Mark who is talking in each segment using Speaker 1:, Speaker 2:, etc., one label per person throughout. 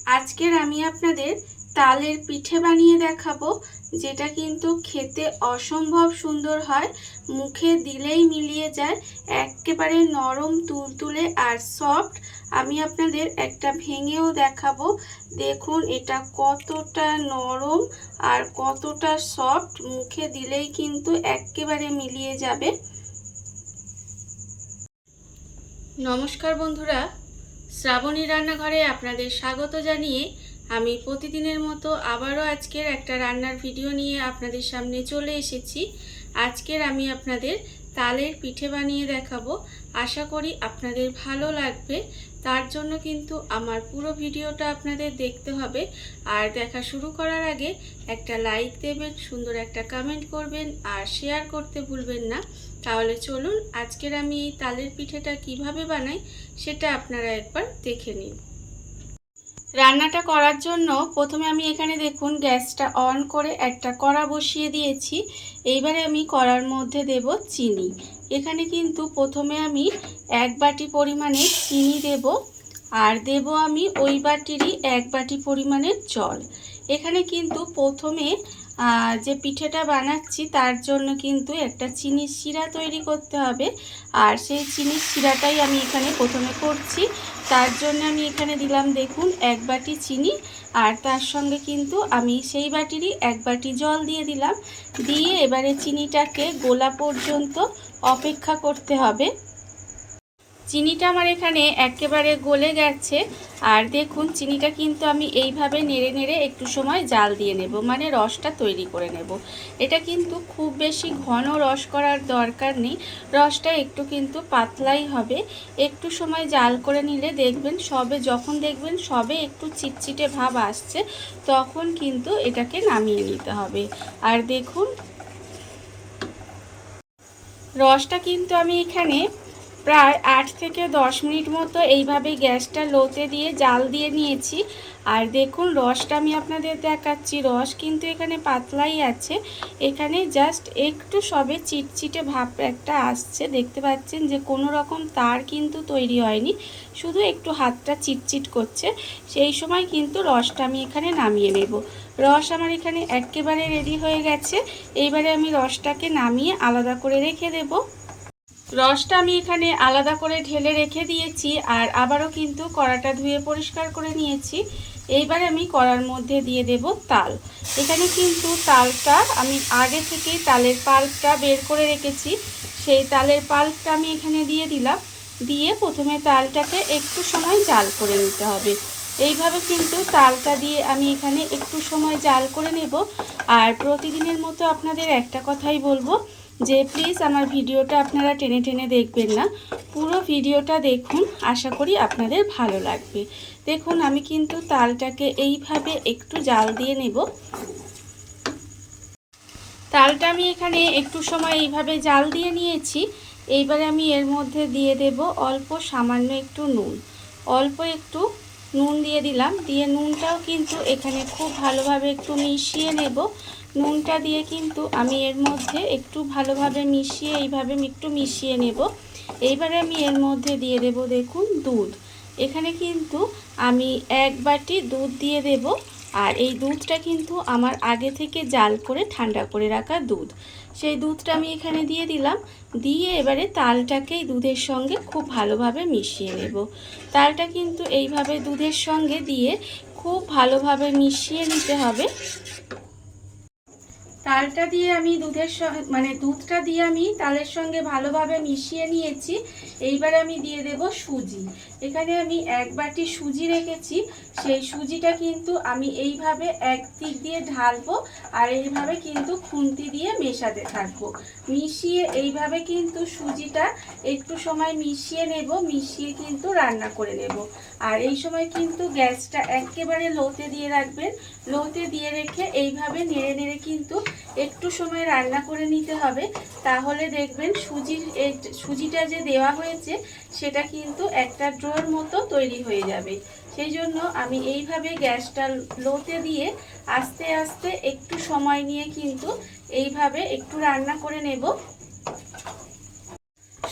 Speaker 1: আজকের আমি আপনাদের তালের পিঠে বানিয়ে দেখাবো, যেটা কিন্তু খেতে অসম্ভব সুন্দর হয়। মুখে দিলেই মিলিয়ে যায়, একেবারে নরম তুলতুলে আর সফট। আমি আপনাদের একটা ভেঙেও দেখাবো। দেখুন এটা কতটা নরম আর কতটা সফট, মুখে দিলেই কিন্তু একেবারে মিলিয়ে যাবে। নমস্কার বন্ধুরা, শ্রাবণী রান্নাঘরে আপনাদের স্বাগত জানিয়ে আমি প্রতিদিনের মতো আবারও আজকের একটা রান্নার ভিডিও নিয়ে আপনাদের সামনে চলে এসেছি। আজকের আমি আপনাদের তালের পিঠে বানিয়ে দেখাবো। আশা করি আপনাদের ভালো লাগবে। তার জন্য কিন্তু আমার পুরো ভিডিওটা আপনাদের দেখতে হবে। আর দেখা শুরু করার আগে একটা লাইক দেবেন, সুন্দর একটা কমেন্ট করবেন আর শেয়ার করতে ভুলবেন না। তাহলে চলুন আজকের আমি এই তালের পিঠেটা কিভাবে বানাই সেটা আপনারা একবার দেখে নিন। রান্নাটা করার জন্য প্রথমে আমি এখানে দেখুন গ্যাসটা অন করে একটা কড়া বসিয়ে দিয়েছি। এইবারে আমি কড়ার মধ্যে দেব চিনি। এখানে কিন্তু প্রথমে আমি 1 বাটি পরিমাণে চিনি দেব, আর দেব আমি ওই বাটিরই 1 বাটি পরিমাণের জল। এখানে কিন্তু প্রথমে যে পিঠেটা বানাচ্ছি তার জন্য কিন্তু একটা চিনির শিরা তৈরি করতে হবে, আর সেই চিনির শিরাটাই আমি এখানে প্রথমে করছি। তার জন্য আমি এখানে দিলাম দেখুন 1 বাটি চিনি, আর তার সঙ্গে কিন্তু আমি সেই বাটিরই 1 বাটি জল দিয়ে দিলাম। দিয়ে এবারে চিনিটাকে গোলা পর্যন্ত অপেক্ষা করতে হবে। চিনিটা আমার এখানে একেবারে গলে গেছে, আর দেখুন চিনিটা কিন্তু আমি এইভাবে নেড়ে নেড়ে একটু সময় জাল দিয়ে নেব, মানে রসটা তৈরি করে নেব। এটা কিন্তু খুব বেশি ঘন রস করার দরকার নেই, রসটা একটু কিন্তু পাতলাই হবে। একটু সময় জাল করে নিলে দেখবেন যখন দেখবেন সবে একটু চিটচিটে ভাব আসছে, তখন কিন্তু এটাকে নামিয়ে নিতে হবে। আর দেখুন রসটা কিন্তু আমি এখানে প্রায় 8 থেকে 10 মিনিট মতো এইভাবে গ্যাসটা লোতে দিয়ে জাল দিয়ে নিয়েছি। আর দেখুন রসটা আমি আপনাদের দেখাচ্ছি, রস কিন্তু এখানে পাতলাই আছে। এখানে জাস্ট একটু সবে চিটচিটে ভাব একটা আসছে, দেখতে পাচ্ছেন যে কোনো রকম তার কিন্তু তৈরি হয়নি, শুধু একটু হাতটা চিটচিট করছে। সেই সময় কিন্তু রসটা আমি এখানে নামিয়ে নেব। রস আমার এখানে একেবারে রেডি হয়ে গেছে। এইবারে আমি রসটাকে নামিয়ে আলাদা করে রেখে দেব। রসটা আমি এখানে আলাদা করে ঢেলে রেখে দিয়েছি, আর আবারও কিন্তু কড়াটা ধুয়ে পরিষ্কার করে নিয়েছি। এইবার আমি কড়ার মধ্যে দিয়ে দেব তাল। এখানে কিন্তু তালটা আমি আগে থেকেই তালের পাল্পটা বের করে রেখেছি, সেই তালের পাল্পটা আমি এখানে দিয়ে দিলাম। দিয়ে প্রথমে তালটাকে একটু সময় জাল করে নিতে হবে। এইভাবে কিন্তু তালটা দিয়ে আমি এখানে একটু সময় জাল করে নেব। আর প্রতিদিনের মতো আপনাদের একটা কথাই বলবো যে প্লিজ আমার ভিডিওটা আপনারা টেনে টেনে দেখবেন না, পুরো ভিডিওটা দেখুন, আশা করি আপনাদের ভালো লাগবে। দেখুন আমি কিন্তু তালটাকে এইভাবে একটু জাল দিয়ে নেব। তালটা আমি এখানে একটু সময় এইভাবে জাল দিয়ে নিয়েছি। এইবারে আমি এর মধ্যে দিয়ে দেব অল্প সামান্য একটু নুন। অল্প একটু নুন দিয়ে দিলাম, দিয়ে নুনটাও কিন্তু এখানে খুব ভালোভাবে একটু মিশিয়ে নেব। নুনটা দিয়ে কিন্তু আমি এর মধ্যে একটু ভালোভাবে মিশিয়ে এইভাবে একটু মিশিয়ে নেব। এইবারে আমি এর মধ্যে দিয়ে দেব দেখুন দুধ। এখানে কিন্তু আমি 1 বাটি দুধ দিয়ে দেব, আর এই দুধটা কিন্তু আমার আগে থেকে জাল করে ঠান্ডা করে রাখা দুধ। সেই দুধটা আমি এখানে দিয়ে দিলাম। দিয়ে এবারে তালটাকে দুধের সঙ্গে খুব ভালোভাবে মিশিয়ে নেব। তালটা কিন্তু এইভাবে দুধের সঙ্গে দিয়ে খুব ভালোভাবে মিশিয়ে নিতে হবে। তালটা দিয়ে আমি দুধটা দিয়ে আমি তালের সঙ্গে ভালোভাবে মিশিয়ে নিয়েছি। এইবার আমি দিয়ে দেব সুজি। এখানে আমি 1 বাটি সুজি রেখেছি, সেই সুজিটা কিন্তু আমি এইভাবে একদিক দিয়ে ঢালবো, আর এইভাবে কিন্তু খুন্তি দিয়ে মেশাতে থাকবো। মিশিয়ে এইভাবে কিন্তু সুজিটা একটু সময় মিশিয়ে নেব, মিশিয়ে কিন্তু রান্না করে নেব। আর এই সময় কিন্তু গ্যাসটা একেবারে লোতে দিয়ে রাখবেন। লোতে দিয়ে রেখে এইভাবে নেড়ে নেড়ে কিন্তু একটু সময় রান্না করে নিতে হবে। তাহলে দেখবেন সুজিটা যে দেওয়া হয়েছে সেটা কিন্তু একটা ডোর মতো তৈরি হয়ে যাবে। সেই জন্য আমি এইভাবে গ্যাসটা লোতে দিয়ে আস্তে আস্তে একটু সময় নিয়ে কিন্তু এইভাবে একটু রান্না করে নেব।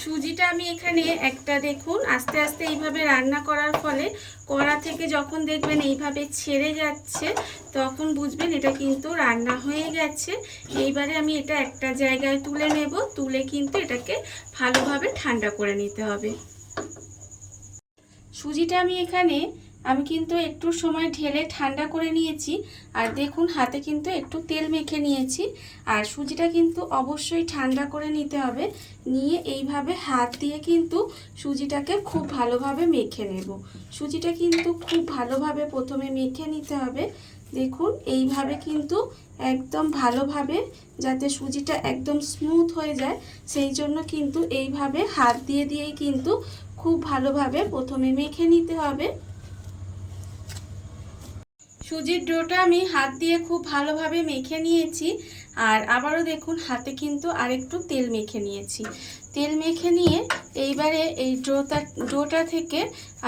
Speaker 1: সুজিটা আমি এখানে একটা দেখুন আস্তে আস্তে এইভাবে রান্না করার ফলে কড়া থেকে যখন দেখবেন এইভাবে ছেড়ে যাচ্ছে তখন বুঝবেন এটা কিন্তু রান্না হয়ে গেছে। এইবারে আমি এটা একটা জায়গায় তুলে নেব, তুলে কিন্তু এটাকে ভালোভাবে ঠান্ডা করে নিতে হবে। সুজিটা আমি কিন্তু একটু সময় ঢেলে ঠান্ডা করে নিয়েছি। আর দেখুন হাতে কিন্তু একটু তেল মেখে নিয়েছি। আর সুজিটা কিন্তু অবশ্যই ঠান্ডা করে নিতে হবে। নিয়ে এইভাবে হাত দিয়ে কিন্তু সুজিটাকে খুব ভালোভাবে মেখে নেব। সুজিটা কিন্তু খুব ভালোভাবে প্রথমে মেখে নিতে হবে। দেখুন এইভাবে কিন্তু একদম ভালোভাবে যাতে সুজিটা একদম স্মুথ হয়ে যায় সেই জন্য কিন্তু এইভাবে হাত দিয়েই কিন্তু খুব ভালোভাবে প্রথমে মেখে নিতে হবে। সুজির ডোটা আমি হাত দিয়ে খুব ভালোভাবে মেখে নিয়েছি। আর আবারও দেখুন হাতে কিন্তু আরেকটু তেল মেখে নিয়েছি। তেল মেখে নিয়ে এইবারে এই ডোটা থেকে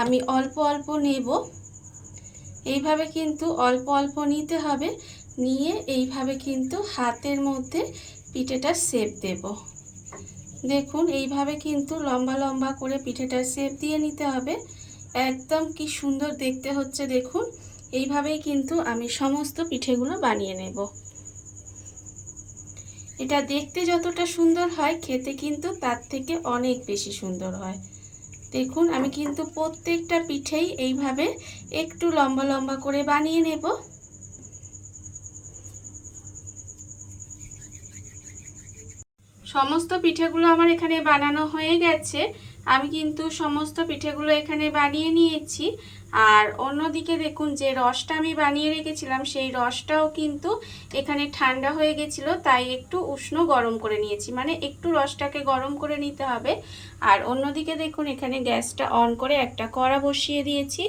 Speaker 1: আমি অল্প অল্প নেব। এইভাবে কিন্তু অল্প অল্প নিতে হবে। নিয়ে এইভাবে কিন্তু হাতের মধ্যে পিঠেটা শেপ দেব। দেখুন এইভাবে কিন্তু লম্বা লম্বা করে পিঠেটা শেপ দিয়ে নিতে হবে। একদম কি সুন্দর দেখতে হচ্ছে দেখুন। এইভাবেই কিন্তু আমি সমস্ত পিঠেগুলো বানিয়ে নেব। এটা দেখতে যতটা সুন্দর হয় খেতে কিন্তু তার থেকে অনেক বেশি সুন্দর হয়। দেখুন আমি কিন্তু প্রত্যেকটা পিঠেই এইভাবে একটু লম্বা লম্বা করে বানিয়ে নেব। সমস্ত পিঠেগুলো আমার এখানে বানানো হয়ে গেছে। আমি কিন্তু সমস্ত পিঠেগুলো এখানে বানিয়ে নিয়েছি। আর অন্যদিকে দেখুন যে রসটা আমি বানিয়ে রেখেছিলাম সেই রসটাও কিন্তু এখানে ঠান্ডা হয়ে গেছিল, তাই একটু উষ্ণ গরম করে নিয়েছি, মানে একটু রসটাকে গরম করে নিতে হবে। আর অন্যদিকে দেখুন এখানে গ্যাসটা অন করে একটা কড়া বসিয়ে দিয়েছি।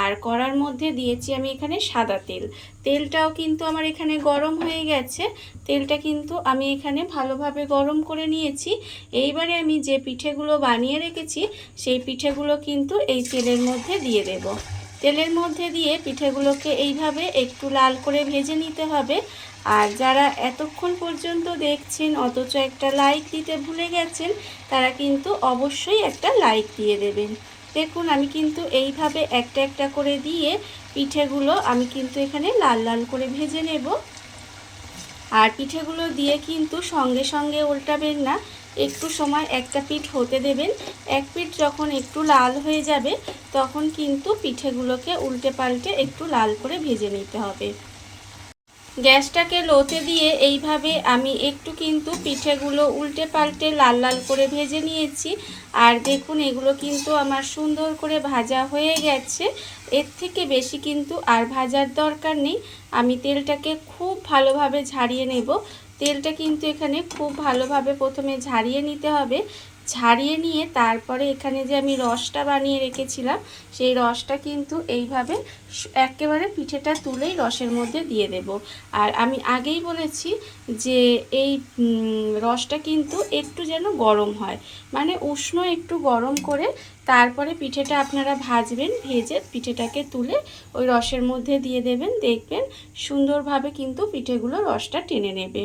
Speaker 1: আর কড়ার মধ্যে দিয়েছি আমি এখানে সাদা তেল। তেলটাও কিন্তু আমার এখানে গরম হয়ে গেছে। তেলটা কিন্তু আমি এখানে ভালোভাবে গরম করে নিয়েছি। এইবারে আমি যে পিঠেগুলো বানিয়ে রেখেছি সেই পিঠেগুলো কিন্তু এই তেলের মধ্যে দিয়ে দেব। তেলের মধ্যে দিয়ে পিঠেগুলোকে এইভাবে একটু লাল করে ভেজে নিতে হবে। আর যারা এতক্ষণ পর্যন্ত দেখছেন অথচ একটা লাইক দিতে ভুলে গেছেন তারা কিন্তু অবশ্যই একটা লাইক দিয়ে দেবেন। দেখুন আমি কিন্তু এইভাবে একটা একটা করে দিয়ে পিঠেগুলো আমি কিন্তু এখানে লাল লাল করে ভেজে নেব। আর পিঠেগুলো দিয়ে কিন্তু সঙ্গে সঙ্গে উল্টাবেন না, একটু সময় একটা পিঠ হতে দেবেন। এক পিঠ যখন একটু লাল হয়ে যাবে তখন কিন্তু পিঠেগুলোকে উল্টে পাল্টে একটু লাল করে ভেজে নিতে হবে। গ্যাসটাকে লোতে দিয়ে এইভাবে আমি একটু কিন্তু পিঠেগুলো উল্টে পাল্টে লাল লাল করে ভেজে নিয়েছি। আর দেখুন এগুলো কিন্তু আমার সুন্দর করে ভাজা হয়ে গেছে। এর থেকে বেশি কিন্তু আর ভাজার দরকার নেই। আমি তেলটাকে খুব ভালোভাবে ঝারিয়ে নেব। তেলটা কিন্তু এখানে খুব ভালোভাবে প্রথমে ঝারিয়ে নিতে হবে। ঝারিয়ে নিয়ে তারপরে এখানে যে আমি রসটা বানিয়ে রেখেছিলাম সেই রসটা কিন্তু এইভাবে একেবারে পিঠেটা তুলেই রসের মধ্যে দিয়ে দেব। আর আমি আগেই বলেছি যে এই রসটা কিন্তু একটু যেন গরম হয়, মানে উষ্ণ একটু গরম করে তারপরে পিঠেটা আপনারা ভাজবেন। ভেজে পিঠেটাকে তুলে ওই রসের মধ্যে দিয়ে দেবেন। দেখবেন সুন্দরভাবে কিন্তু পিঠেগুলো রসটা টেনে নেবে।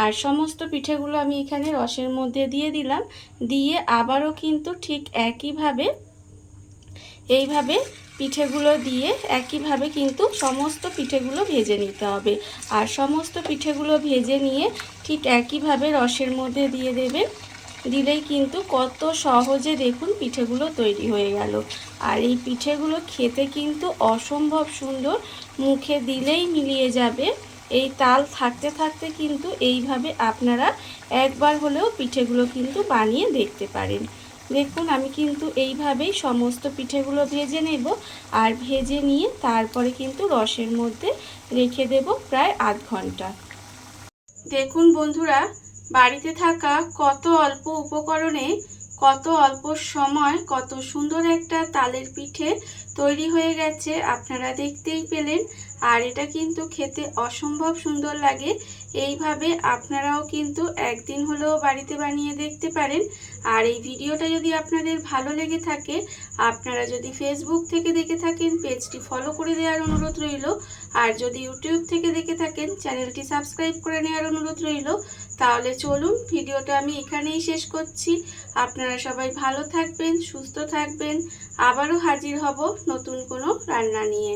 Speaker 1: আর সমস্ত পিঠেগুলো আমি এখানে রসের মধ্যে দিয়ে দিলাম। দিয়ে আবারও কিন্তু ঠিক একইভাবে এইভাবে পিঠেগুলো দিয়ে একইভাবে কিন্তু সমস্ত পিঠেগুলো ভেজে নিতে হবে। আর সমস্ত পিঠেগুলো ভেজে নিয়ে ঠিক একইভাবে রসের মধ্যে দিয়ে দেবেন। দিলেই কিন্তু কত সহজে দেখুন পিঠেগুলো তৈরি হয়ে গেল। আর এই পিঠেগুলো খেতে কিন্তু অসম্ভব সুন্দর, মুখে দিলেই মিলিয়ে যাবে। এই তাল থাকতে থাকতে কিন্তু এইভাবে আপনারা একবার হলেও পিঠেগুলো কিন্তু বানিয়ে দেখতে পারেন। দেখুন আমি কিন্তু এইভাবেই সমস্ত পিঠেগুলো ভেজে নেব। আর ভেজে নিয়ে তারপরে কিন্তু রসের মধ্যে রেখে দেব প্রায় আধ ঘন্টা। দেখুন বন্ধুরা, বাড়িতে থাকা কত অল্প উপকরণে কত অল্প সময় কত সুন্দর একটা তালের পিঠে তৈরি হয়ে গেছে, আপনারা দেখতেই পেলেন। আর এটা কিন্তু খেতে অসম্ভব সুন্দর লাগে। এইভাবে আপনারাও কিন্তু একদিন হলেও বাড়িতে বানিয়ে দেখতে পারেন। আর এই ভিডিওটা যদি আপনাদের ভালো লেগে থাকে, আপনারা যদি ফেসবুক থেকে দেখে থাকেন পেজটি ফলো করে দেওয়ার অনুরোধ রইল। আর যদি ইউটিউব থেকে দেখে থাকেন চ্যানেলটি সাবস্ক্রাইব করে নেওয়ার অনুরোধ রইল। তাহলে চলুন ভিডিওটা আমি এখানেই শেষ করছি। আপনারা সবাই ভালো থাকবেন, সুস্থ থাকবেন। আবারও হাজির হব নতুন কোনো রান্না নিয়ে।